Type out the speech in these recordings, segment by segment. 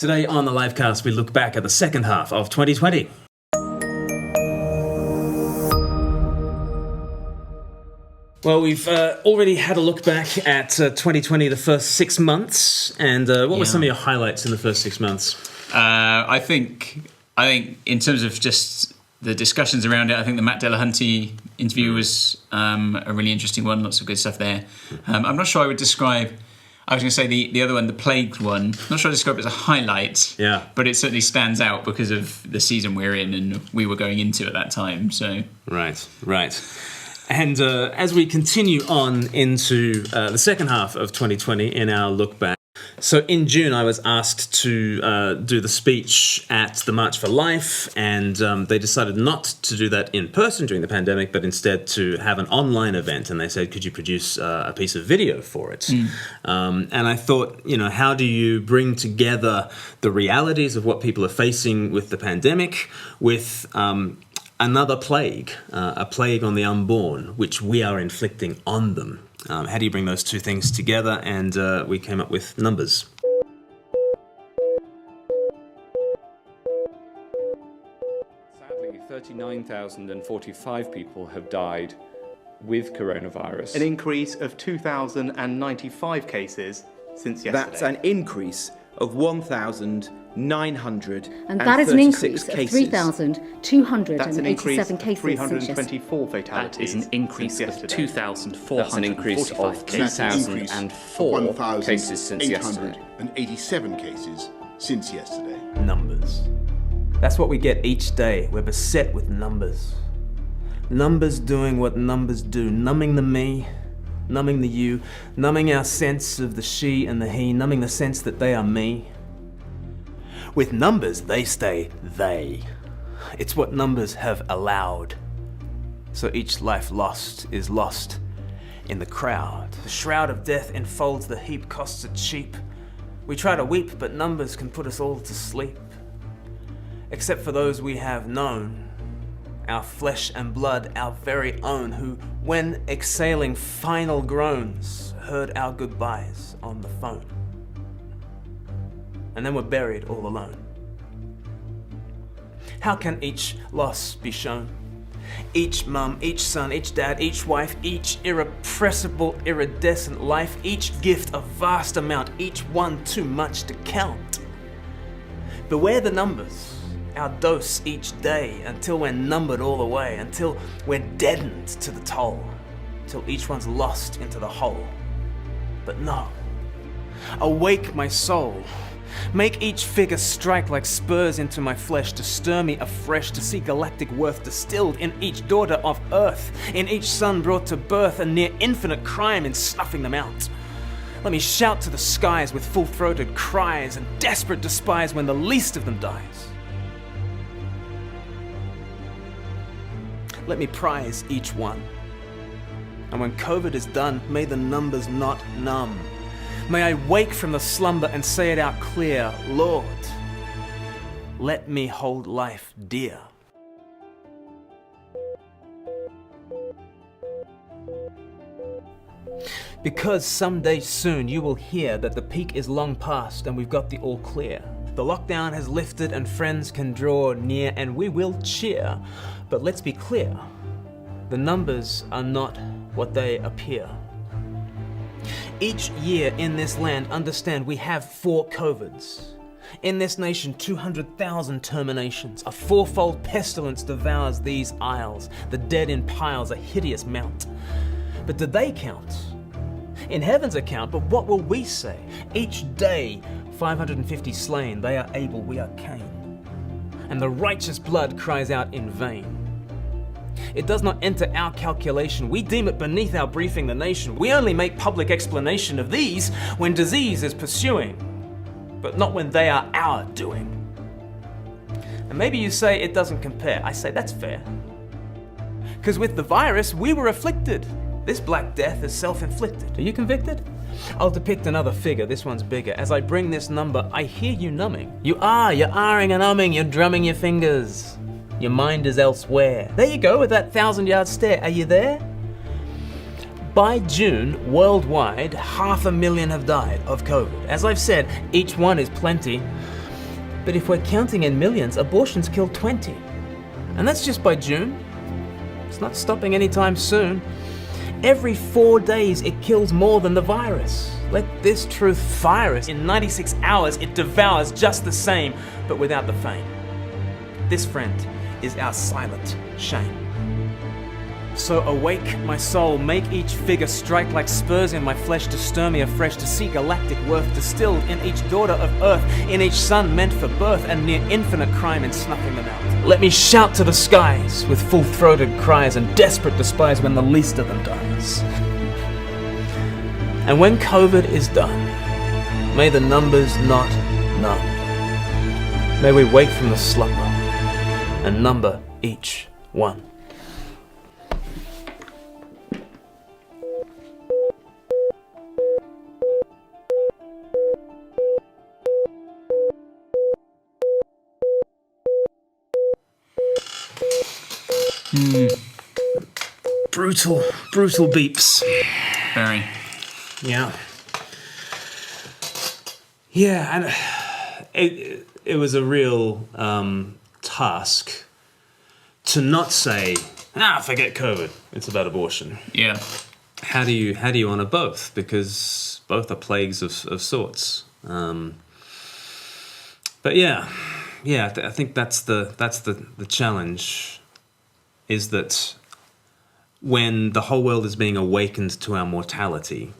Today on the Livecast, we look back at the second half of 2020. Well, we've already had a look back at 2020, the first 6 months, and what were some of your highlights in the first 6 months? I think in terms of just the discussions around it, I think the Matt Delahunty interview was a really interesting one. Lots of good stuff there. I'm not sure I would describe. I was going to say the other one, the plague one. I'm not sure I'd describe it as a highlight. Yeah. But it certainly stands out because of the season we're in and we were going into at that time. So Right. And as we continue on into the second half of 2020 in our look back, so in June I was asked to do the speech at the March for Life, and they decided not to do that in person during the pandemic, but instead to have an online event. And they said, could you produce a piece of video for it? And I thought, how do you bring together the realities of what people are facing with the pandemic with another plague, a plague on the unborn, which we are inflicting on them? How do you bring those two things together? And we came up with numbers. Sadly, 39,045 people have died with coronavirus. An increase of 2,095 cases since yesterday. That's an increase of 1,936 and that is an increase cases. of 3,287 That's an increase cases of 324 That fatalities. is an increase since of yesterday. 2,445 That's an increase of cases. 2,004 cases since yesterday. 1,887 cases since yesterday. Numbers. That's what we get each day. We're beset with numbers. Numbers doing what numbers do, numbing the me, numbing the you, numbing our sense of the she and the he, numbing the sense that they are me. With numbers, they stay they. It's what numbers have allowed. So each life lost is lost in the crowd. The shroud of death enfolds the heap, costs are cheap. We try to weep, but numbers can put us all to sleep. Except for those we have known, our flesh and blood, our very own, who, when exhaling final groans, heard our goodbyes on the phone. And then were buried all alone. How can each loss be shown? Each mum, each son, each dad, each wife, each irrepressible, iridescent life, each gift a vast amount, each one too much to count. Beware the numbers. Our dose each day until we're numbered all the way, until we're deadened to the toll, till each one's lost into the whole. But no, awake my soul, make each figure strike like spurs into my flesh to stir me afresh, to see galactic worth distilled in each daughter of earth, in each son brought to birth, a near infinite crime in snuffing them out. Let me shout to the skies with full-throated cries and desperate despise when the least of them dies. Let me prize each one. And when COVID is done, may the numbers not numb. May I wake from the slumber and say it out clear, Lord, let me hold life dear. Because someday soon you will hear that the peak is long past and we've got the all clear. The lockdown has lifted and friends can draw near and we will cheer. But let's be clear, the numbers are not what they appear. Each year in this land, understand we have 4 COVIDs. In this nation, 200,000 terminations. A 4-fold pestilence devours these isles. The dead in piles, a hideous mount. But do they count? In heaven's account, but what will we say? Each day, 550 slain, they are Abel, we are Cain. And the righteous blood cries out in vain. It does not enter our calculation. We deem it beneath our briefing the nation. We only make public explanation of these when disease is pursuing, but not when they are our doing. And maybe you say it doesn't compare. I say that's fair. Because with the virus, we were afflicted. This black death is self-inflicted. Are you convicted? I'll depict another figure, this one's bigger. As I bring this number, I hear you numbing. You're ahhing and umming, you're drumming your fingers. Your mind is elsewhere. There you go with that 1,000-yard stare. Are you there? By June, worldwide, 500,000 have died of COVID. As I've said, each one is plenty. But if we're counting in millions, abortions killed 20. And that's just by June. It's not stopping anytime soon. Every 4 days, it kills more than the virus. Let this truth fire us. In 96 hours, it devours just the same, but without the fame. This, friend, is our silent shame. So awake, my soul, make each figure strike like spurs in my flesh to stir me afresh, to see galactic worth distilled in each daughter of earth, in each son meant for birth, and near infinite crime in snuffing them out. Let me shout to the skies with full-throated cries and desperate despise when the least of them dies. And when COVID is done, may the numbers not numb. May we wake from the slumber and number each one. Brutal beeps. Very. Yeah. Yeah, and it was a real task to not say, forget COVID, it's about abortion. Yeah. How do you honour both? Because both are plagues of sorts. But yeah, I think that's the challenge, is that when the whole world is being awakened to our mortality,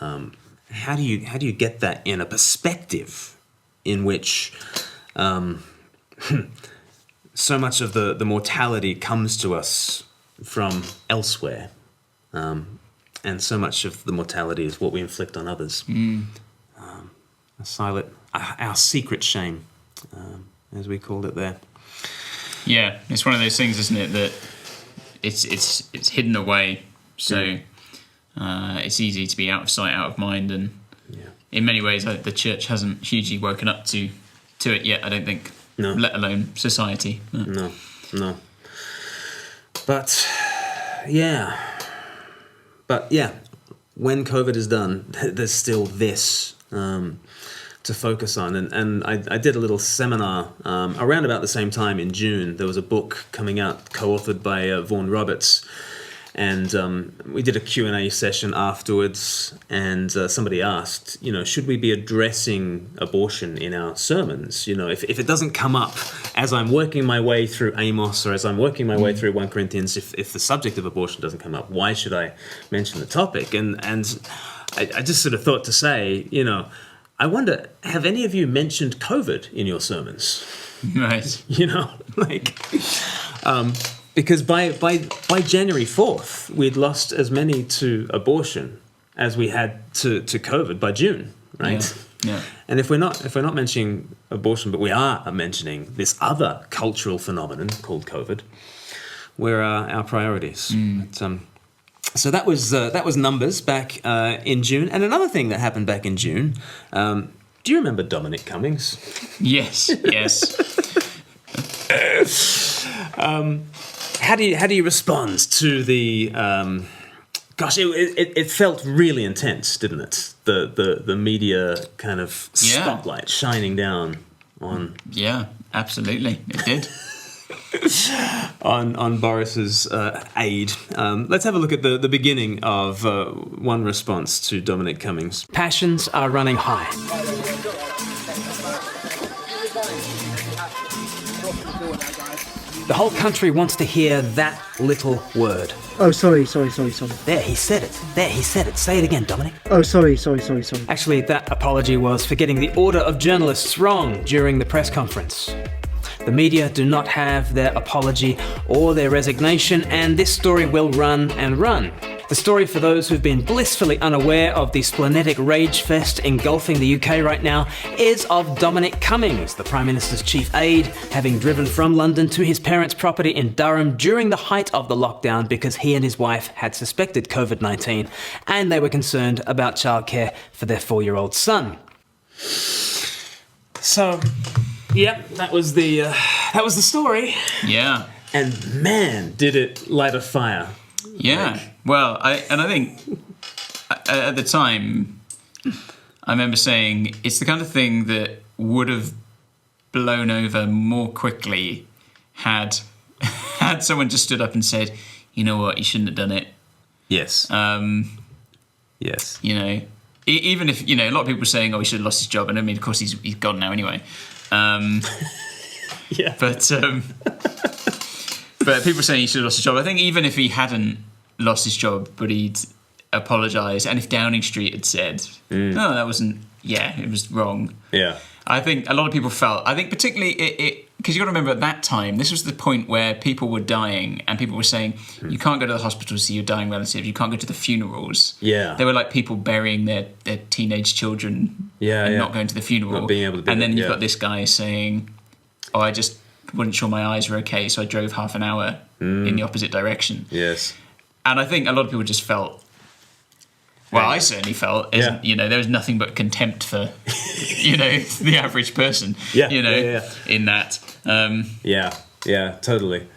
how do you get that in a perspective in which so much of the mortality comes to us from elsewhere, and so much of the mortality is what we inflict on others. Our secret shame, as we called it there. Yeah, it's one of those things, isn't it, that it's hidden away, so it's easy to be out of sight, out of mind, and in many ways the church hasn't hugely woken up to it yet, I don't think. No. Let alone society. No. But yeah, when COVID is done, there's still this to focus on. And I did a little seminar around about the same time in June. There was a book coming out co-authored by Vaughan Roberts, and we did a Q&A session afterwards, and somebody asked, should we be addressing abortion in our sermons? If it doesn't come up as I'm working my way through Amos, or as I'm working my way through 1 Corinthians, if the subject of abortion doesn't come up, why should I mention the topic? And I just sort of thought to say, I wonder, have any of you mentioned COVID in your sermons? Right. Because by January 4th, we'd lost as many to abortion as we had to COVID by June, right? Yeah. And if we're not mentioning abortion, but we are mentioning this other cultural phenomenon called COVID, where are our priorities? But, so that was numbers back in June. And another thing that happened back in June, do you remember Dominic Cummings? Yes. How do you respond to the? It felt really intense, didn't it? The media kind of spotlight shining down on. Yeah, absolutely, it did. on Boris's aid. Let's have a look at the beginning of one response to Dominic Cummings. Passions are running high. The whole country wants to hear that little word. Oh, sorry. There, he said it. Say it again, Dominic. Oh, sorry. Actually, that apology was for getting the order of journalists wrong during the press conference. The media do not have their apology or their resignation, and this story will run and run. The story, for those who've been blissfully unaware of the splenetic rage fest engulfing the UK right now, is of Dominic Cummings, the Prime Minister's chief aide, having driven from London to his parents' property in Durham during the height of the lockdown because he and his wife had suspected COVID-19 and they were concerned about childcare for their 4-year-old son. So, yep, that was the story. Yeah. And man, did it light a fire. Yeah. Well, I think at the time, I remember saying it's the kind of thing that would have blown over more quickly had someone just stood up and said, you know what, you shouldn't have done it. Yes. Yes. You know, even if, you know, a lot of people are saying, oh, he should have lost his job. And I mean, of course, he's gone now anyway. Yeah. But people are saying he should have lost his job. I think even if he hadn't lost his job, but he'd apologised, and if Downing Street had said, no, that wasn't, it was wrong. Yeah. I think a lot of people felt, I think particularly because you've got to remember at that time, this was the point where people were dying and people were saying, you can't go to the hospital to see your dying relative, you can't go to the funerals. Yeah. They were like people burying their teenage children and not going to the funeral. Not being able to be and then there, you've got this guy saying, oh, I just wasn't sure my eyes were okay, so I drove half an hour in the opposite direction. Yes. And I think a lot of people just felt, well, I certainly felt, you know, there was nothing but contempt for, you know, the average person, you know, in that. Yeah, totally.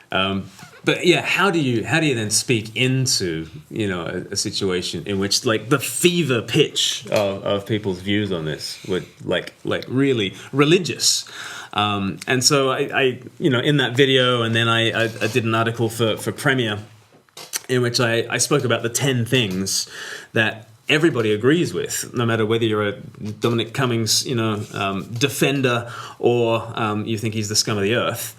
But yeah, how do you then speak into, you know, a situation in which like the fever pitch of people's views on this were like really religious? And so I you know, in that video, and then I did an article for Premier in which I spoke about the 10 things that everybody agrees with, no matter whether you're a Dominic Cummings, you know, defender or you think he's the scum of the earth.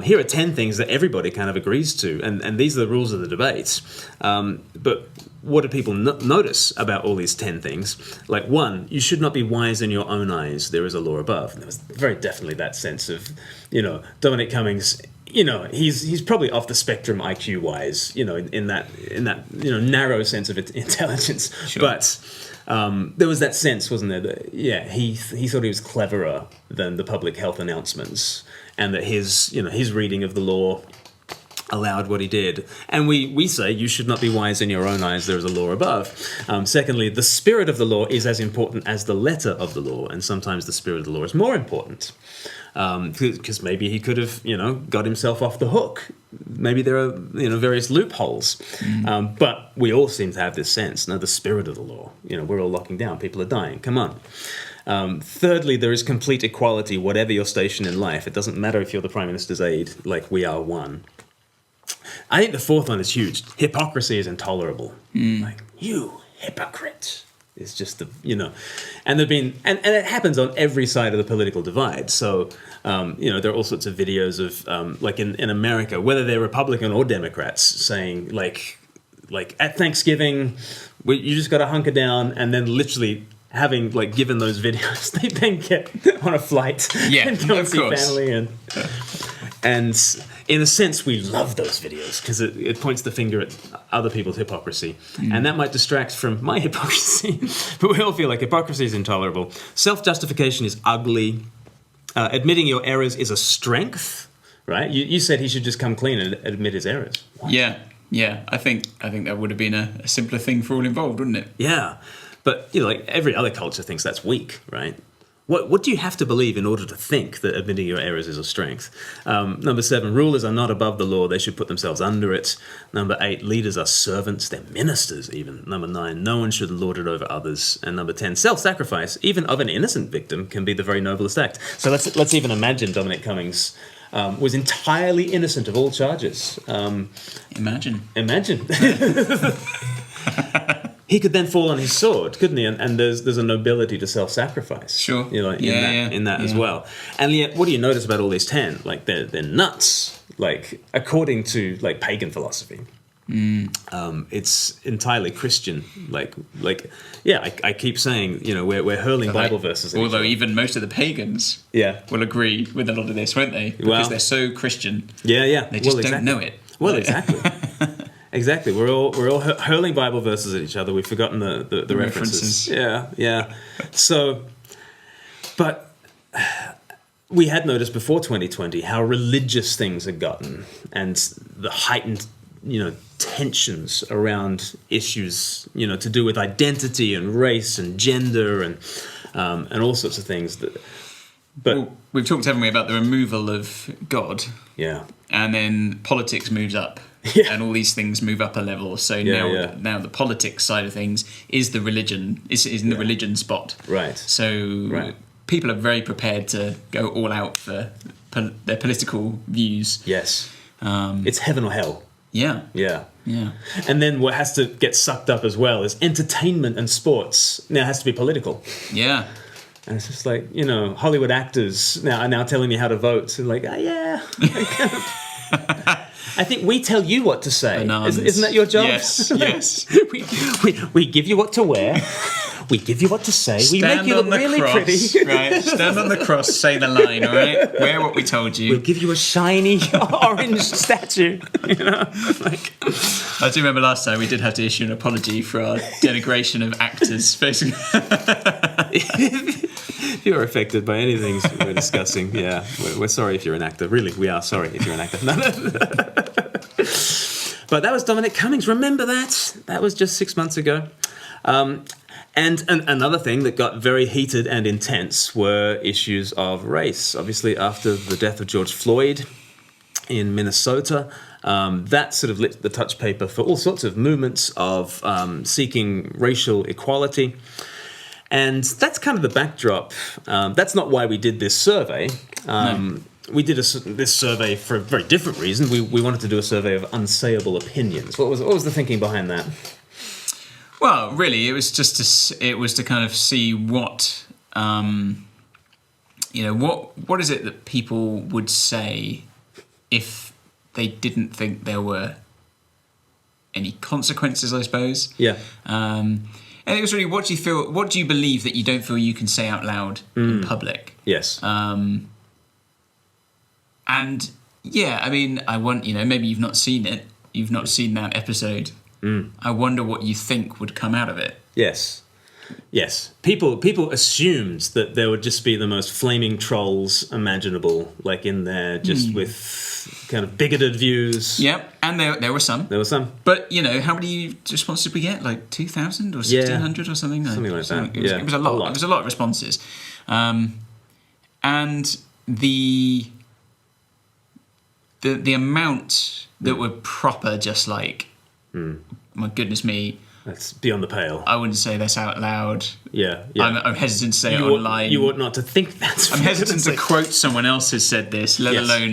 Here are 10 things that everybody kind of agrees to, and these are the rules of the debate. But what do people notice about all these 10 things? Like, 1, you should not be wise in your own eyes. There is a law above. And there was very definitely that sense of, you know, Dominic Cummings. You know, he's probably off the spectrum IQ wise, you know, in that you know, narrow sense of intelligence. Sure. But there was that sense, wasn't there, that he thought he was cleverer than the public health announcements, and that his reading of the law allowed what he did. And we say you should not be wise in your own eyes, there is a law above. Secondly, the spirit of the law is as important as the letter of the law, and sometimes the spirit of the law is more important. Because maybe he could have, you know, got himself off the hook. Maybe there are, you know, various loopholes. But we all seem to have this sense, the spirit of the law. You know, we're all locking down. People are dying. Come on. Thirdly, there is complete equality, whatever your station in life. It doesn't matter if you're the Prime Minister's aide, like we are one. I think the fourth one is huge. Hypocrisy is intolerable. Like, you hypocrite. It's just the, you know, and there've been, and it happens on every side of the political divide. So, you know, there are all sorts of videos of, like in America, whether they're Republican or Democrats, saying like at Thanksgiving, you just got to hunker down, and then literally having like given those videos, they then get on a flight and go and see family and in a sense, we love those videos because it points the finger at other people's hypocrisy. And that might distract from my hypocrisy. But we all feel like hypocrisy is intolerable. Self-justification is ugly. Admitting your errors is a strength, right? You said he should just come clean and admit his errors. What? Yeah. I think that would have been a simpler thing for all involved, wouldn't it? Yeah. But, you know, like every other culture thinks that's weak, right? What do you have to believe in order to think that admitting your errors is a strength? Number 7, rulers are not above the law. They should put themselves under it. Number 8, leaders are servants. They're ministers even. Number 9, no one should lord it over others. And number 10, self-sacrifice, even of an innocent victim, can be the very noblest act. So let's even imagine Dominic Cummings was entirely innocent of all charges. Imagine. He could then fall on his sword, couldn't he? And there's a nobility to self-sacrifice. Sure. You know, in that as well. And yet, what do you notice about all these 10? Like they're nuts. Like according to like pagan philosophy, it's entirely Christian. I keep saying, you know, we're hurling Bible verses. Although even most of the pagans, will agree with a lot of this, won't they? Because they're so Christian. Yeah. They just don't know it. Well, exactly. Exactly. We're all hurling Bible verses at each other. We've forgotten the references. Yeah. So, but we had noticed before 2020 how religious things had gotten, and the heightened, you know, tensions around issues, you know, to do with identity and race and gender and all sorts of things. But we've talked, haven't we, about the removal of God? Yeah. And then politics moves up. And all these things move up a level. So now the politics side of things is the religion, is in the religion spot. Right. So people are very prepared to go all out for their political views. Yes. It's heaven or hell. Yeah. Yeah. Yeah. And then what has to get sucked up as well is entertainment and sports now has to be political. Yeah. And it's just like, Hollywood actors are now telling me how to vote. And like, yeah. I think we tell you what to say. Isn't that your job? Yes. we give you what to wear. We give you what to say. We make you look really pretty. Right. Stand on the cross, say the line, all right? Wear what we told you. We'll give you a shiny orange statue. I do remember last time we did have to issue an apology for our denigration of actors, basically. If you're affected by anything we're discussing, we're sorry if you're an actor. Really, we are sorry if you're an actor. But that was Dominic Cummings. Remember that? That was just 6 months ago. And another thing that got very heated and intense were issues of race. Obviously, after the death of George Floyd in Minnesota, that sort of lit the touch paper for all sorts of movements of seeking racial equality. And that's kind of the backdrop. That's not why we did this survey. No. We did this survey for a very different reason. We wanted to do a survey of unsayable opinions. What was the thinking behind that? Well, really, it was to kind of see what what is it that people would say if they didn't think there were any consequences, I suppose. Yeah. And it was really, what do you believe that you don't feel you can say out loud in public? Yes. And yeah, I mean, maybe you've not seen it. You've not seen that episode. I wonder what you think would come out of it. Yes. People assumed that there would just be the most flaming trolls imaginable, like in there, just with kind of bigoted views. Yep, and there were some. But, how many responses did we get? Like 2,000 or 1,600 or something? Something like that. It was a lot. It was a lot of responses. And the amount that were proper, just like, my goodness me. That's beyond the pale. I wouldn't say this out loud. Yeah. I'm hesitant to say it online. You ought not to think that. I'm hesitant to quote someone else has said this, let alone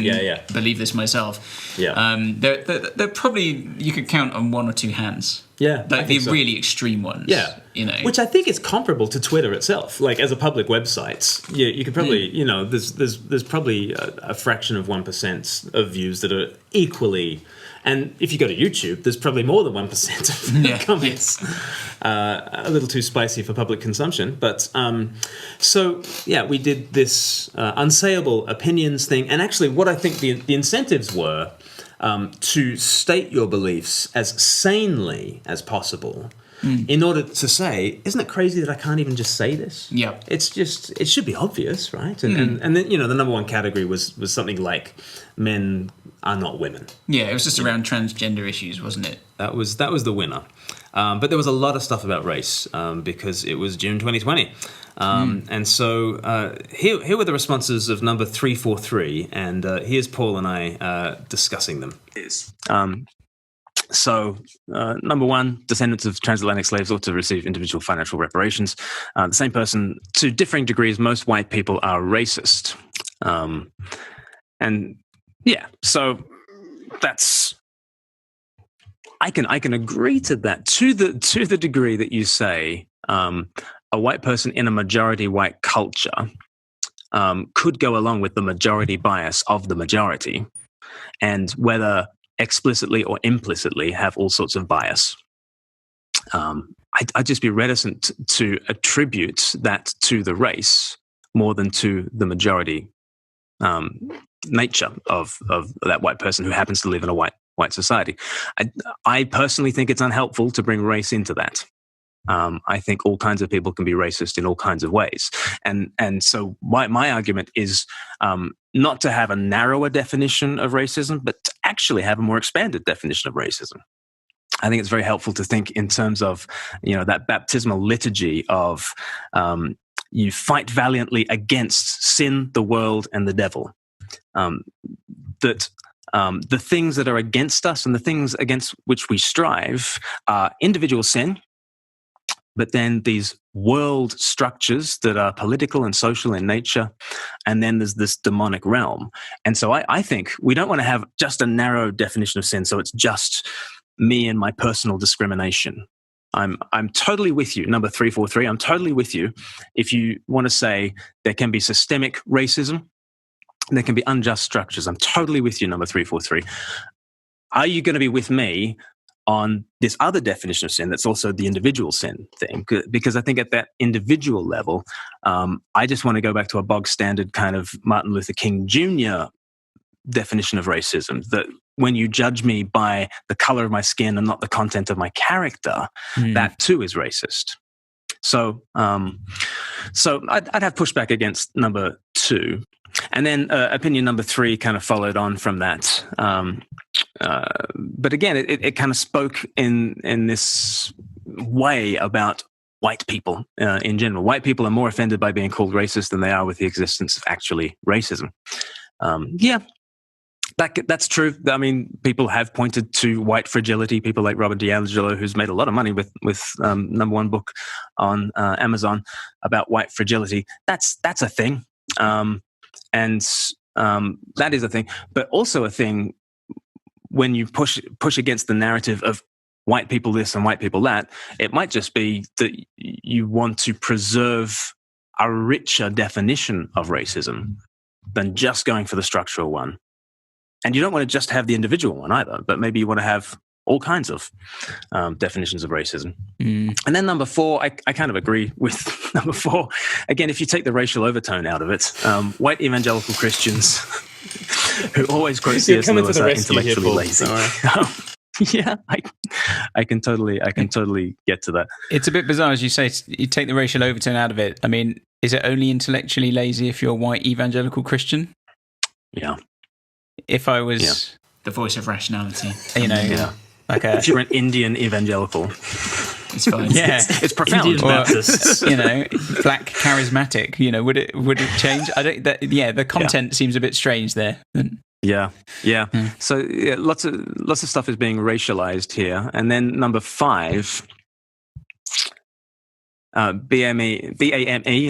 believe this myself. Yeah. They're probably, you could count on one or two hands. Yeah. Like the really extreme ones. Yeah. Which I think is comparable to Twitter itself. Like as a public website, you could probably, there's probably a fraction of 1% of views that are equally. And if you go to YouTube, there's probably more than 1% of comments. A little too spicy for public consumption. But we did this unsayable opinions thing. And actually what I think the incentives were to state your beliefs as sanely as possible in order to say, isn't it crazy that I can't even just say this? Yeah. It should be obvious, right? And then, the number one category was something like men are not women. Yeah, it was just around transgender issues, wasn't it? That was the winner. But there was a lot of stuff about race because it was June 2020. And so here were the responses of number 343, and here's Paul and I discussing them. So, number one, descendants of transatlantic slaves ought to receive individual financial reparations. The same person, to differing degrees, most white people are racist. So that's... I can agree to that to the degree that you say a white person in a majority white culture could go along with the majority bias of the majority, and whether explicitly or implicitly have all sorts of bias. I'd just be reticent to attribute that to the race more than to the majority nature of that white person who happens to live in a white society. I personally think it's unhelpful to bring race into that. I think all kinds of people can be racist in all kinds of ways. And so my argument is not to have a narrower definition of racism, but to actually have a more expanded definition of racism. I think it's very helpful to think in terms of, that baptismal liturgy of you fight valiantly against sin, the world, and the devil. The things that are against us and the things against which we strive are individual sin, but then these world structures that are political and social in nature, and then there's this demonic realm. And so I think we don't want to have just a narrow definition of sin, so it's just me and my personal discrimination. I'm totally with you, number 343. I'm totally with you if you want to say there can be systemic racism, there can be unjust structures. I'm totally with you, number 343. Are you going to be with me on this other definition of sin that's also the individual sin thing? Because I think at that individual level, I just want to go back to a bog standard kind of Martin Luther King Jr. definition of racism, that when you judge me by the color of my skin and not the content of my character, that too is racist. So I'd have pushback against number 2. And then opinion number 3 kind of followed on from that. But again, it kind of spoke in this way about white people in general. White people are more offended by being called racist than they are with the existence of actually racism. That's true. I mean, people have pointed to white fragility. People like Robert DiAngelo, who's made a lot of money with number 1 book on Amazon about white fragility. That's a thing. And that is a thing, but also a thing when you push against the narrative of white people this and white people that. It might just be that you want to preserve a richer definition of racism than just going for the structural one. And you don't want to just have the individual one either, but maybe you want to have all kinds of definitions of racism. And then number 4, I kind of agree with number 4. Again, if you take the racial overtone out of it, white evangelical Christians who always quote C.S. Lewis are intellectually lazy. Yeah, I can totally get to that. It's a bit bizarre, as you say, you take the racial overtone out of it. I mean, is it only intellectually lazy if you're a white evangelical Christian? Yeah. If I was the voice of rationality, like if you're an Indian evangelical, it's fine. Yeah, it's profound. Indian Baptists, black charismatic. Would it change? I don't. The content seems a bit strange there. Yeah. So lots of stuff is being racialized here, and then number 5. BAME,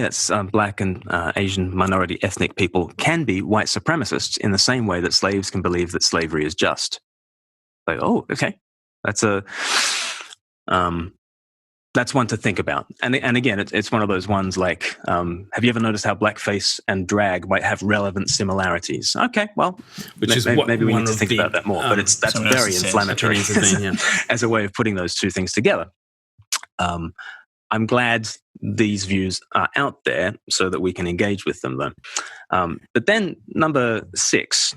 that's black and Asian minority ethnic people, can be white supremacists in the same way that slaves can believe that slavery is just. Like, oh, okay, that's one to think about. And again, it's one of those ones like, have you ever noticed how blackface and drag might have relevant similarities? Okay, well, maybe we need to think about that more. But that's very inflammatory as a way of putting those two things together. I'm glad these views are out there so that we can engage with them, though. But then number 6,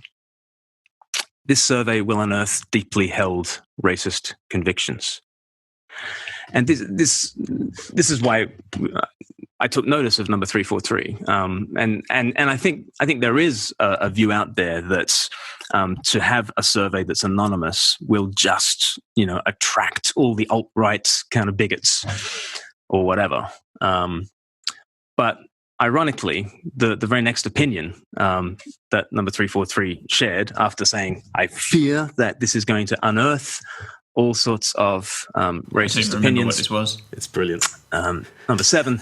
this survey will unearth deeply held racist convictions. And this is why I took notice of number 343. And I think there is a view out there that to have a survey that's anonymous will just attract all the alt-right kind of bigots or whatever. But ironically, the very next opinion that number 343 shared, after saying, I fear that this is going to unearth all sorts of racist opinions. What this was. It's brilliant. Number 7,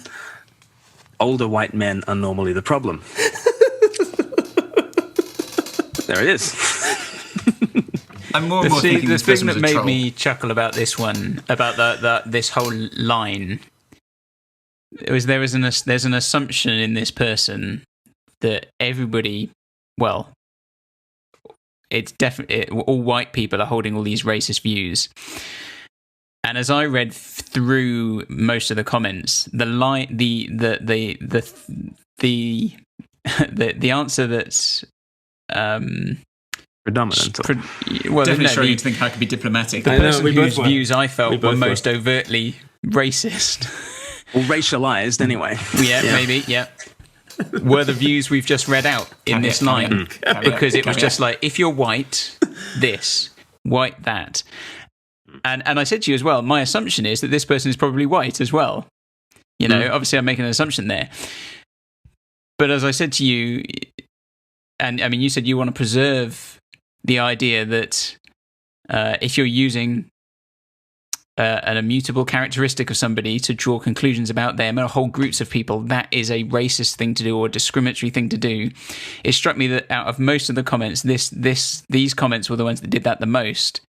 older white men are normally the problem. There it is. I'm more thinking the thing that made me chuckle about this one, about this whole line, there's an assumption in this person that everybody, well, it's definitely all white people are holding all these racist views. And as I read through most of the comments, the answer that's predominant. Definitely struggling to think how it could be diplomatic. The person whose views I felt were most overtly racist. Or racialized, anyway. Yeah, maybe, yeah. Were the views we've just read out in this line. Because it was just like, if you're white, this, white, that. And I said to you as well, my assumption is that this person is probably white as well. Obviously I'm making an assumption there. But as I said to you, and I mean, you said you want to preserve the idea that if you're using an immutable characteristic of somebody to draw conclusions about them or whole groups of people, that is a racist thing to do or a discriminatory thing to do. It struck me that out of most of the comments, these comments were the ones that did that the most.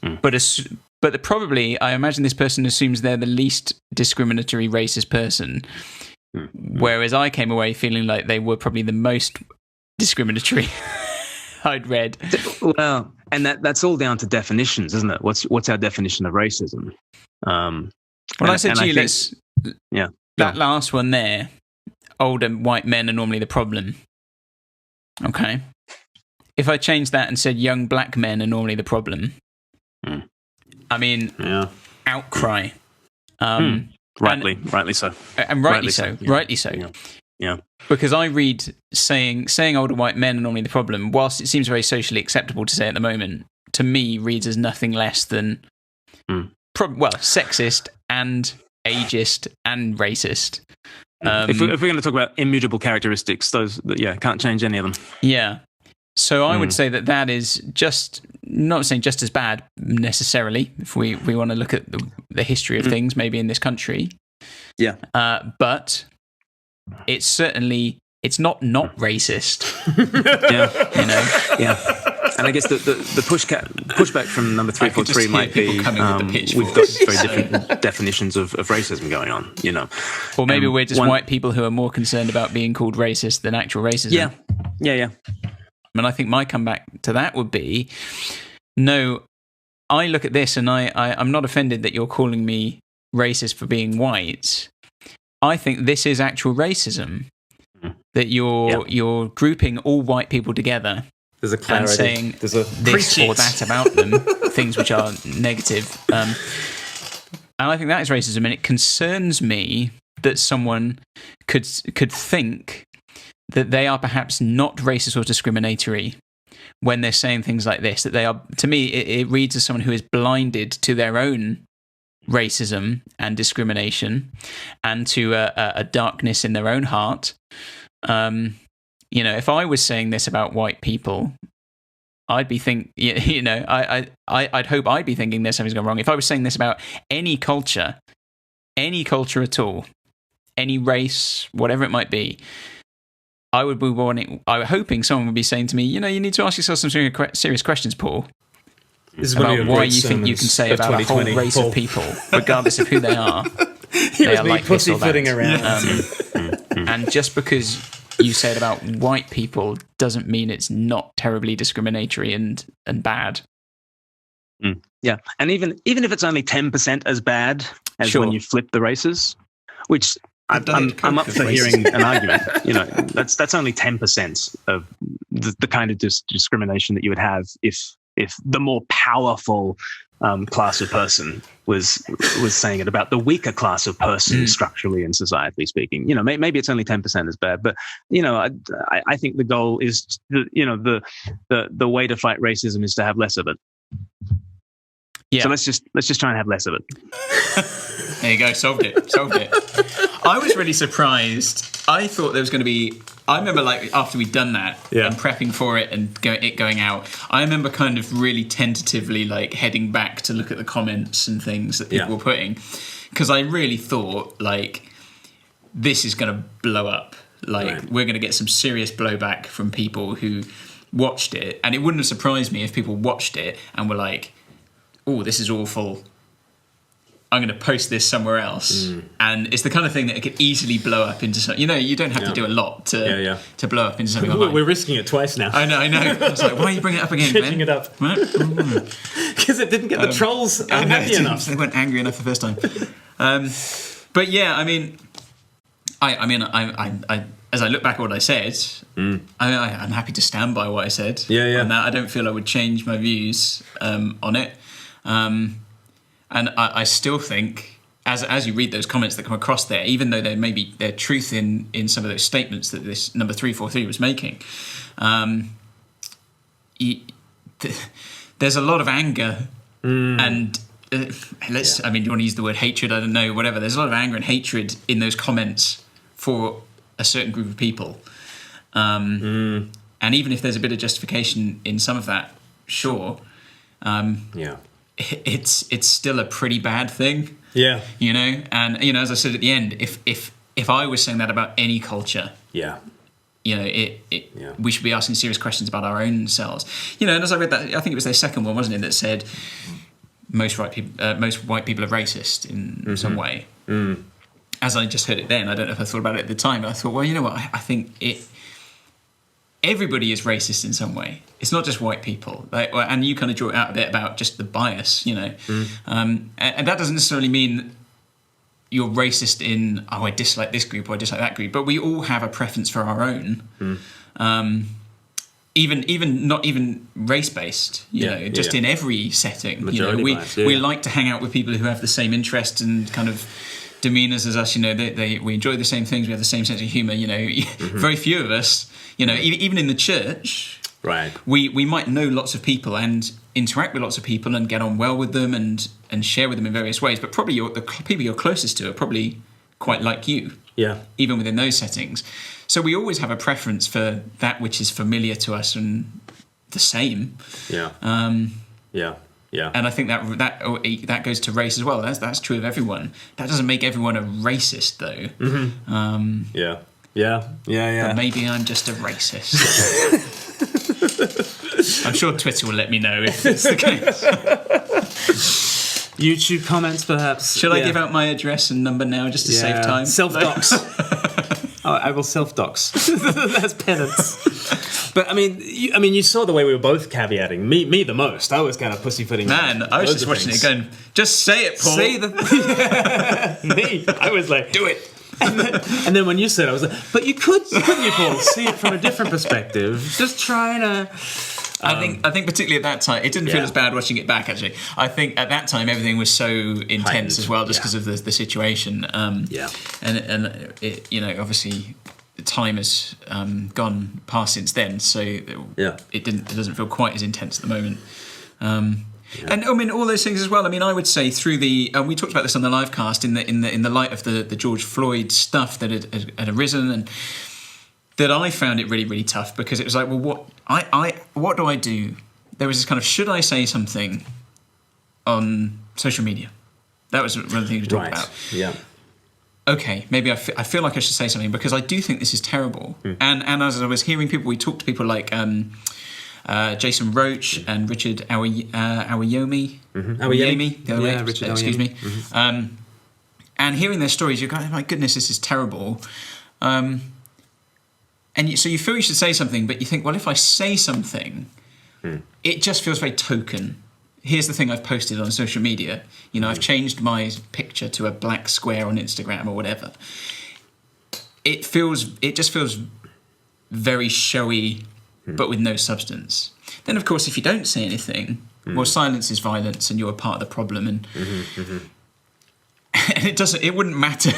But probably, I imagine this person assumes they're the least discriminatory racist person, whereas I came away feeling like they were probably the most discriminatory I'd read. Well, and that's all down to definitions, isn't it? What's our definition of racism? I said to you, that last one there, older white men are normally the problem. Okay. If I changed that and said young black men are normally the problem, I mean, outcry. Rightly so. And rightly so. Yeah. Because I read saying older white men are normally the problem, whilst it seems very socially acceptable to say at the moment, to me reads as nothing less than sexist and ageist and racist. If we're going to talk about immutable characteristics, those can't change any of them. Yeah. So I would say that is just, not saying just as bad necessarily, if we want to look at the history of things maybe in this country. Yeah. But it's not racist. Yeah. And I guess the pushback from number 343 might be we've got very different definitions of racism going on, Or maybe we're just white people who are more concerned about being called racist than actual racism. Yeah. And I think my comeback to that would be, no, I look at this and I'm not offended that you're calling me racist for being white. I think this is actual racism, that you're grouping all white people together. There's a clarity. And saying this or that about them, things which are negative. And I think that is racism, and it concerns me that someone could think that they are perhaps not racist or discriminatory when they're saying things like this, that they are, to me, it reads as someone who is blinded to their own racism and discrimination and to a darkness in their own heart. If I was saying this about white people, I'd be I'd hope I'd be thinking there's something's gone wrong. If I was saying this about any culture at all, any race, whatever it might be, I would be hoping someone would be saying to me, you need to ask yourself some serious questions, Paul, about why you think you can say about a whole race of people, regardless of who they are, they are like this or that. And just because you say it about white people doesn't mean it's not terribly discriminatory and bad. Yeah, and even if it's only 10% as bad as when you flip the races, which I'm up for hearing an argument. That's only 10% of the kind of discrimination that you would have if the more powerful class of person was saying it about the weaker class of person structurally and societally speaking. Maybe it's only 10% as bad, but I think the goal is the way to fight racism is to have less of it. Yeah. So let's just try and have less of it. There you go. Solved it. I was really surprised. I thought there was going to be. I remember, after we'd done that and prepping for it and going out, I remember kind of really tentatively, heading back to look at the comments and things that people were putting, because I really thought, this is going to blow up. We're going to get some serious blowback from people who watched it, and it wouldn't have surprised me if people watched it and were like, "Oh, this is awful. I'm going to post this somewhere else." And it's the kind of thing that it could easily blow up into something. You don't have to do a lot to blow up into something online. We're risking it twice now. I know. I was like, why are you bringing it up again, Catching it up. Because it didn't get the trolls happy enough. They weren't angry enough the first time. But yeah, I as I look back at what I said, I'm happy to stand by what I said. Yeah. On that, I don't feel I would change my views on it. And I still think, as you read those comments that come across there, even though there may be their truth in some of those statements that this number 343 was making, there's a lot of anger and do you want to use the word hatred? I don't know, whatever. There's a lot of anger and hatred in those comments for a certain group of people. And even if there's a bit of justification in some of that, sure. it's still a pretty bad thing. Yeah. You know, and you know, as I said at the end, if I was saying that about any culture, yeah, you know, we should be asking serious questions about our own selves. You know, and as I read that, I think it was their second one, wasn't it, that said most white people are racist in some way. Mm. As I just heard it then, I don't know if I thought about it at the time, but I thought, well, you know what, I think everybody is racist in some way. It's not just white people. And you kind of draw it out a bit about just the bias, you know. And that doesn't necessarily mean you're racist in, I dislike this group or I dislike that group, but we all have a preference for our own. Even not even race-based, you know, just in every setting. Majority you know, bias, we like to hang out with people who have the same interests and kind of demeanors as us. You know, we enjoy the same things. We have the same sense of humour. You know, very few of us. You know, even in the church, right? We might know lots of people and interact with lots of people and get on well with them and share with them in various ways. But probably the people you're closest to are probably quite like you. Yeah. Even within those settings. So we always have a preference for that which is familiar to us and the same. Yeah. Yeah. And I think that goes to race as well. That's true of everyone. That doesn't make everyone a racist, though. Mm-hmm. Yeah. But maybe I'm just a racist. I'm sure Twitter will let me know if it's the case. YouTube comments, perhaps. Should I give out my address and number now just to save time? Self-dox. I will self-dox. That's penance. But I mean, you saw the way we were both caveating. Me the most. I was kind of pussyfooting. Man, I was just watching it going, just say it, Paul. Say Me. I was like, do it. And then when you said it, I was like, but couldn't you, Paul, see it from a different perspective? Just trying to... I think particularly at that time, it didn't feel as bad watching it back, actually. I think at that time, everything was so intense heightened, as well, just because of the situation. And it, you know, obviously, time has gone past since then, so it doesn't feel quite as intense at the moment. And I mean, all those things as well. I mean, I would say through the we talked about this on the live cast in the light of the George Floyd stuff that had arisen, and that I found it really, really tough, because it was like, well, what do I do? There was this kind of, should I say something on social media? That was one of the things we talked about. Yeah. Okay, maybe I feel like I should say something, because I do think this is terrible. And as I was hearing people, we talked to people like Jason Roach and Richard Aoyemi. Aoyemi, the other way. Richard excuse me. And hearing their stories, you're going, my goodness, this is terrible. And so you feel you should say something, but you think, well, if I say something, it just feels very token. Here's the thing I've posted on social media. You know, I've changed my picture to a black square on Instagram or whatever. It just feels very showy, but with no substance. Then, of course, if you don't say anything, well, silence is violence, and you're a part of the problem. And and it wouldn't matter.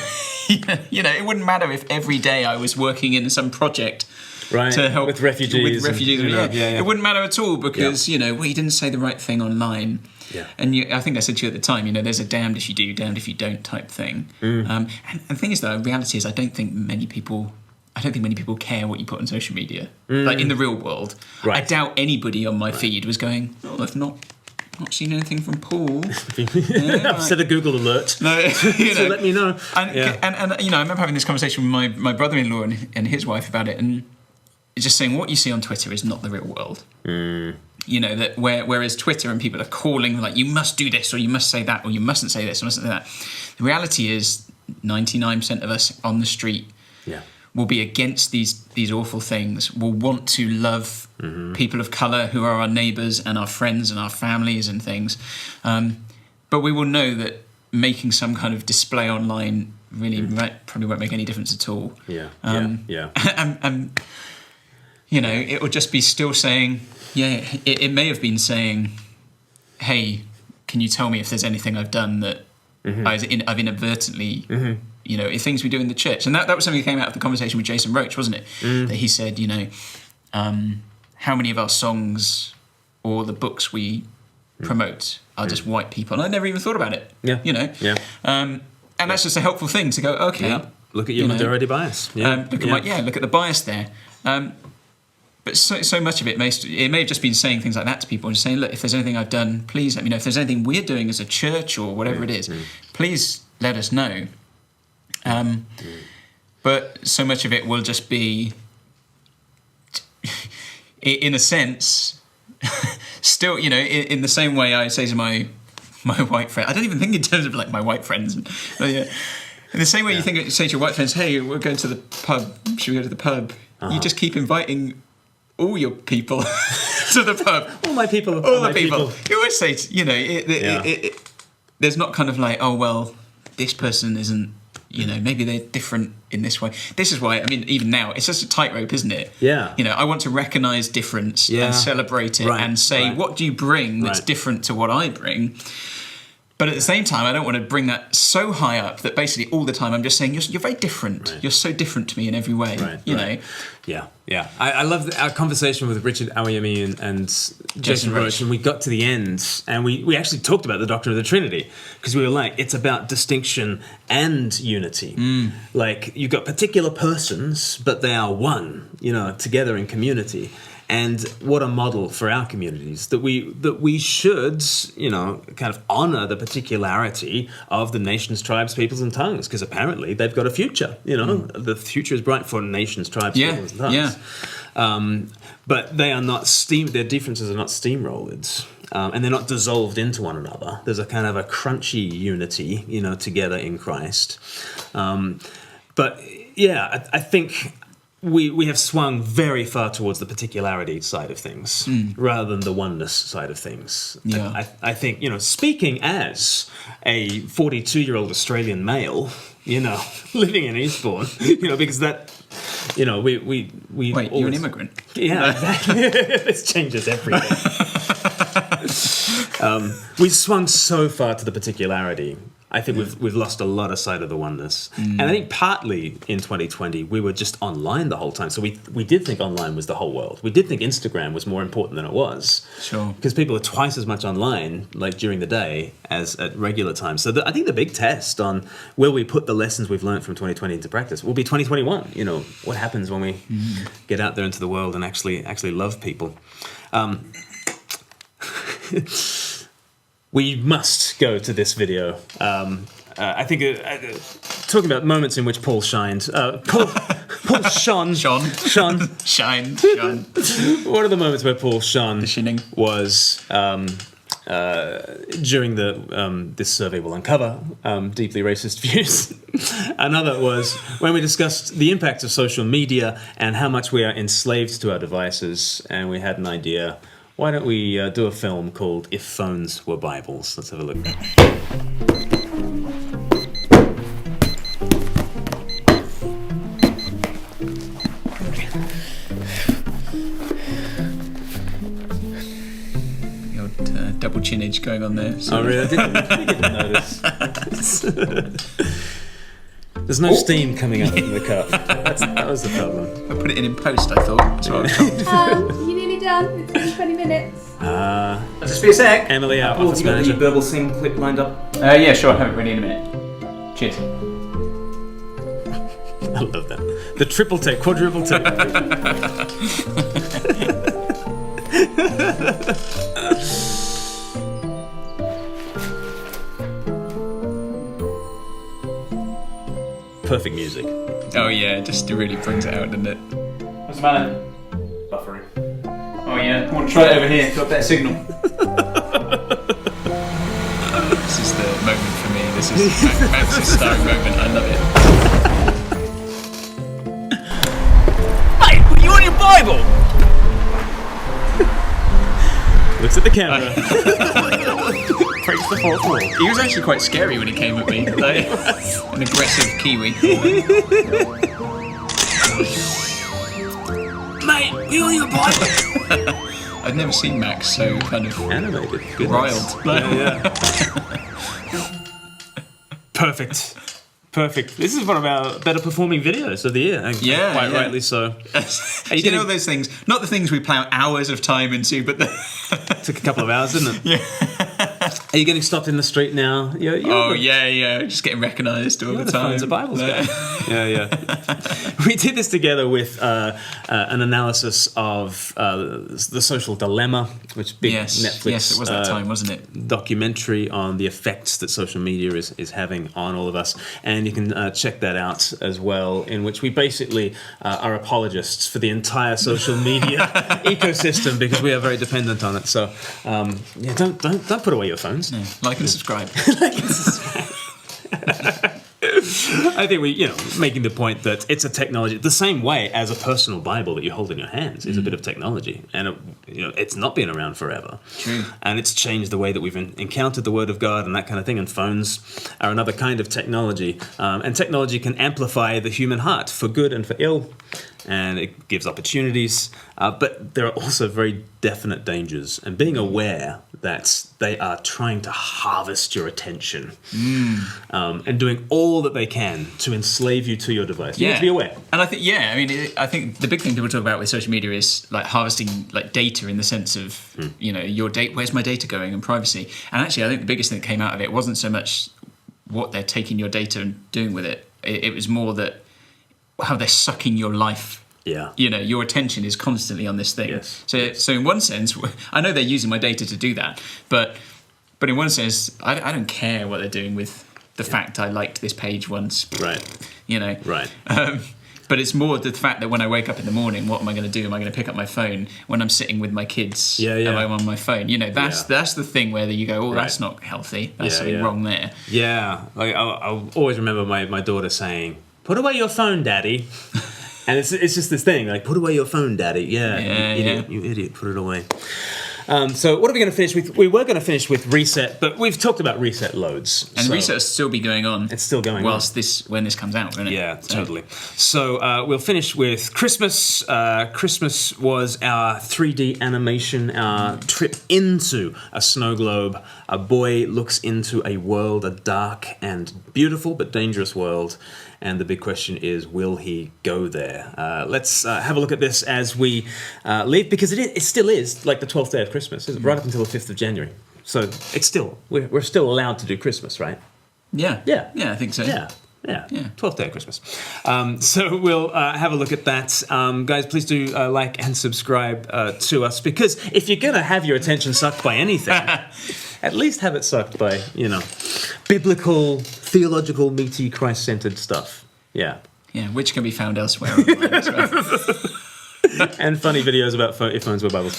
You know, it wouldn't matter if every day I was working in some project to help with refugees. It wouldn't matter at all, because you know, you didn't say the right thing online. Yeah. And I think I said to you at the time, you know, there's a damned if you do, damned if you don't type thing. And the thing is, though, the reality is, I don't think many people care what you put on social media, like in the real world. Right. I doubt anybody on my feed was going, "Oh, I've not seen anything from Paul." I've set a Google alert. No, so let me know. And you know, I remember having this conversation with my brother-in-law and his wife about it, and just saying, what you see on Twitter is not the real world. You know, that whereas Twitter and people are calling like, you must do this, or you must say that, or you mustn't say this, or mustn't say that. The reality is 99% of us on the street will be against these awful things, will want to love people of colour who are our neighbours and our friends and our families and things. But we will know that making some kind of display online really probably won't make any difference at all. And you know, it will just be still saying, it may have been saying, hey, can you tell me if there's anything I've done that I've inadvertently... You know, things we do in the church. And that was something that came out of the conversation with Jason Roach, wasn't it? That he said, you know, how many of our songs or the books we promote are just white people? And I never even thought about it. You know? And that's just a helpful thing to go, okay. Look at your majority bias. Look at the bias there. But so much of it may have just been saying things like that to people and saying, look, if there's anything I've done, please let me know. If there's anything we're doing as a church or whatever it is, please let us know. But so much of it will just be, in a sense, still, in the same way I say to my white friend, I don't even think in terms of like my white friends. But yeah. In the same way you say to your white friends, hey, we're going to the pub, should we go to the pub? You just keep inviting all your people to the pub. All my people. All the people. You always say, there's not kind of like, oh, well, this person isn't, maybe they're different in this way. This is why, even now, it's just a tightrope, isn't it? Yeah. I want to recognise difference and celebrate it and say, what do you bring that's different to what I bring? But at the same time, I don't want to bring that so high up that basically all the time I'm just saying, you're very different. Right. You're so different to me in every way, you know? Yeah. I love our conversation with Richard Aoyemi and Jason Roach, and we got to the end, and we actually talked about the doctrine of the Trinity, because we were like, it's about distinction and unity. Like, you've got particular persons, but they are one, together in community. And what a model for our communities, that we should, kind of honour the particularity of the nations, tribes, peoples and tongues, because apparently they've got a future, The future is bright for nations, tribes, peoples and tongues. But they are not their differences are not steamrolled. And they're not dissolved into one another. There's a kind of a crunchy unity, together in Christ. But yeah, I think we have swung very far towards the particularity side of things rather than the oneness side of things. Yeah. I think, speaking as a 42-year-old Australian male, living in Eastbourne, because that, we Wait, always, you're an immigrant? Yeah, exactly. This changes everything. We swung so far to the particularity. I think we've lost a lot of sight of the oneness. And I think partly in 2020, we were just online the whole time. So we did think online was the whole world. We did think Instagram was more important than it was. Sure. Because people are twice as much online, like during the day, as at regular times. So I think the big test on where we put the lessons we've learned from 2020 into practice will be 2021. What happens when we get out there into the world and actually love people. We must go to this video. I think talking about moments in which Paul shined. Paul shone. Shined. One of the moments where Paul shone was during this survey will uncover deeply racist views. Another was when we discussed the impact of social media and how much we are enslaved to our devices, and we had an idea. Why don't we do a film called If Phones Were Bibles? Let's have a look. The old double chinage going on there. So. Oh, really? I didn't notice. There's no steam coming out from the cup. That was the problem. I put it in post, I thought. So You nearly done? It's been 20 minutes. Just be a sec. Emily, our Paul, office you got manager. the verbal sing clip lined up? Yeah, sure. I'll have it ready in a minute. Cheers. I love that. The triple take, quadruple take. Perfect music. Oh yeah, just it really brings it out, doesn't it? What's the matter? Buffering. Oh yeah, I want to try it over here. Got better signal. This is the moment for me. This is Max's starring moment. I love it. Hey, are you on your Bible? Looks at the camera. Breaks the fourth wall. He was actually quite scary when he came at me. Like, an aggressive Kiwi. Mate, are you on your Bible? I've never seen Max so kind of animated, riled. Yeah. Perfect. This is one of our better performing videos of the year. And quite rightly so. You know those things, not the things we plough hours of time into, but took a couple of hours, didn't it? Yeah. Are you getting stopped in the street now? Yeah. Just getting recognised all the time. Phones are Bibles guy. Yeah. We did this together with an analysis of The Social Dilemma, which big Netflix. Yes, it was that time, wasn't it? Documentary on the effects that social media is having on all of us, and you can check that out as well. In which we basically are apologists for the entire social media ecosystem because we are very dependent on it. So don't put away your phones. No, like and subscribe. I think making the point that it's a technology the same way as a personal Bible that you hold in your hands is a bit of technology, and it's not been around forever. True. And it's changed the way that we've encountered the Word of God and that kind of thing. And phones are another kind of technology, and technology can amplify the human heart for good and for ill. And it gives opportunities, but there are also very definite dangers. And being aware that they are trying to harvest your attention and doing all that they can to enslave you to your device. You need to be aware. And I think the big thing people talk about with social media is like harvesting like data in the sense of your data. Where's my data going and privacy? And actually, I think the biggest thing that came out of it wasn't so much what they're taking your data and doing with it. It was more that how they're sucking your life. Yeah. Your attention is constantly on this thing. Yes. So in one sense, I know they're using my data to do that, but in one sense, I don't care what they're doing with the fact I liked this page once. Right. Right. But it's more the fact that when I wake up in the morning, what am I going to do? Am I going to pick up my phone when I'm sitting with my kids? Am I on my phone? That's the thing where you go, that's not healthy. That's something wrong there. Yeah. Like I'll always remember my daughter saying, "Put away your phone, Daddy." And it's just this thing, like, put away your phone, Daddy. You idiot, put it away. So what are we going to finish with? We were going to finish with reset, but we've talked about reset loads. And reset will still be going on. It's still going on. When this comes out, isn't it? Yeah, totally. So we'll finish with Christmas. Christmas was our 3D animation, our trip into a snow globe. A boy looks into a world, a dark and beautiful but dangerous world. And the big question is, will he go there? Let's have a look at this as we leave, because it still is like the 12th day of Christmas, right up until the 5th of January. So it's still, we're still allowed to do Christmas, right? Yeah, I think so. Yeah. 12th day of Christmas. So we'll have a look at that. Guys, please do like and subscribe to us, because if you're going to have your attention sucked by anything, at least have it sucked by, biblical, theological, meaty, Christ-centered stuff. Yeah. Yeah, which can be found elsewhere online as well. And funny videos about if phones were Bibles.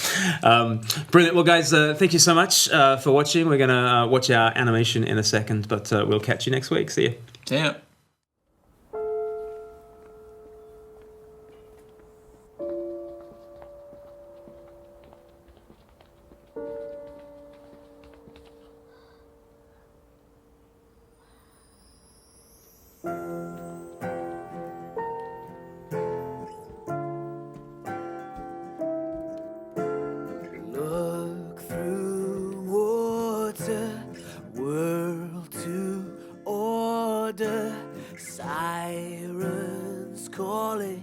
Brilliant. Well, guys, thank you so much for watching. We're going to watch our animation in a second, but we'll catch you next week. See you. See ya. Sirens calling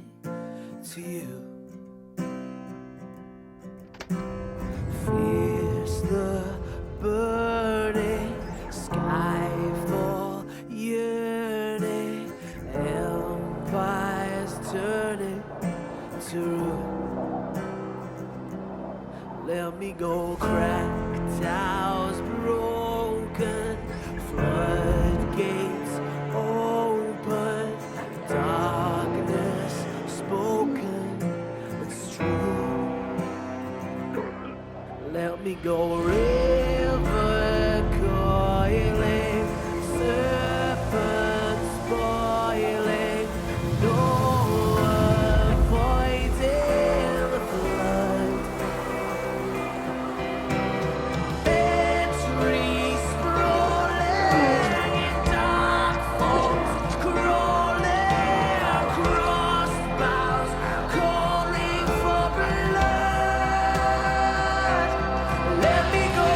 to you. Fierce the burning sky for yearning, empires turning to ruin. Let me go, cracked towers broken, floodgates open, darkness spoken, it's true. Let me go, river coiling, serpents boiling, no avoiding the flood. Entries sprawling, dark folds crawling, crossbows calling for blood. Let me go.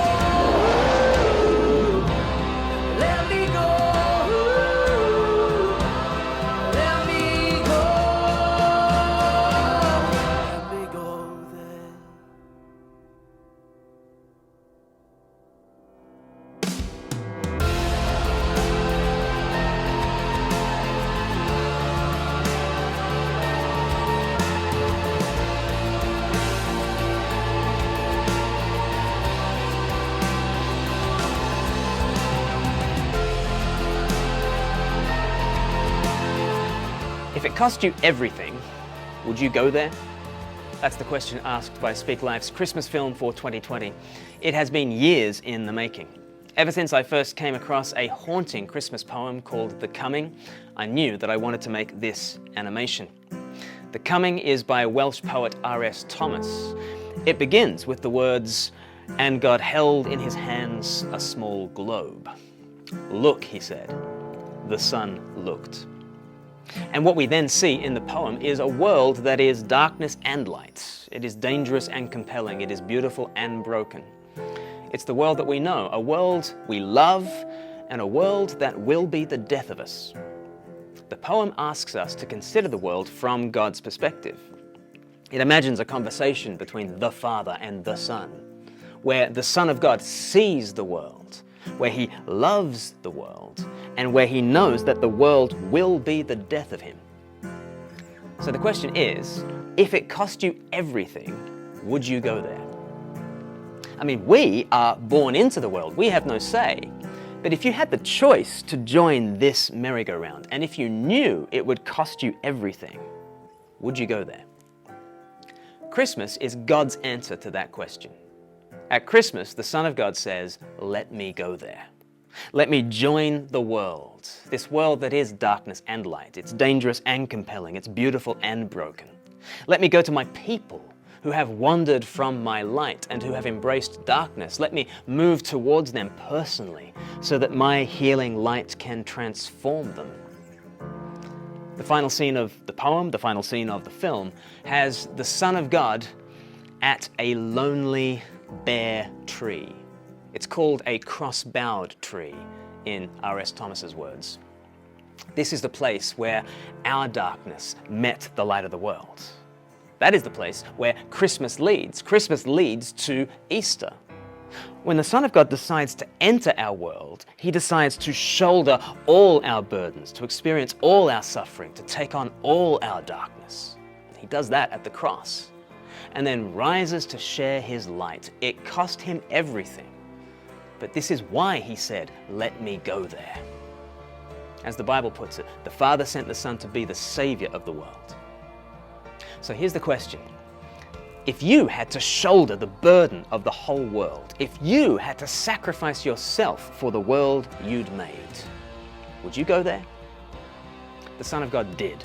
If it cost you everything, would you go there? That's the question asked by Speak Life's Christmas film for 2020. It has been years in the making. Ever since I first came across a haunting Christmas poem called The Coming, I knew that I wanted to make this animation. The Coming is by Welsh poet R.S. Thomas. It begins with the words, "And God held in his hands a small globe. Look," he said. The sun looked. And what we then see in the poem is a world that is darkness and light. It is dangerous and compelling. It is beautiful and broken. It's the world that we know, a world we love, and a world that will be the death of us. The poem asks us to consider the world from God's perspective. It imagines a conversation between the Father and the Son, where the Son of God sees the world, where he loves the world, and where he knows that the world will be the death of him. So the question is, if it cost you everything, would you go there? I mean, we are born into the world. We have no say. But if you had the choice to join this merry-go-round, and if you knew it would cost you everything, would you go there? Christmas is God's answer to that question. At Christmas, the Son of God says, "Let me go there. Let me join the world, this world that is darkness and light. It's dangerous and compelling. It's beautiful and broken. Let me go to my people who have wandered from my light and who have embraced darkness. Let me move towards them personally so that my healing light can transform them." The final scene of the poem, the final scene of the film, has the Son of God at a lonely, bare tree. It's called a cross-bowed tree, in R.S. Thomas's words. This is the place where our darkness met the light of the world. That is the place where Christmas leads. Christmas leads to Easter. When the Son of God decides to enter our world, he decides to shoulder all our burdens, to experience all our suffering, to take on all our darkness. He does that at the cross, and then rises to share his light. It cost him everything. But this is why he said, "Let me go there." As the Bible puts it, the Father sent the Son to be the Savior of the world. So here's the question. If you had to shoulder the burden of the whole world, if you had to sacrifice yourself for the world you'd made, would you go there? The Son of God did.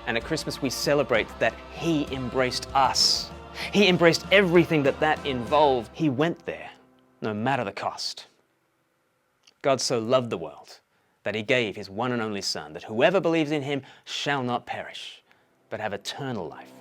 And at Christmas we celebrate that he embraced us. He embraced everything that involved. He went there, no matter the cost. God so loved the world that he gave his one and only Son, that whoever believes in him shall not perish, but have eternal life.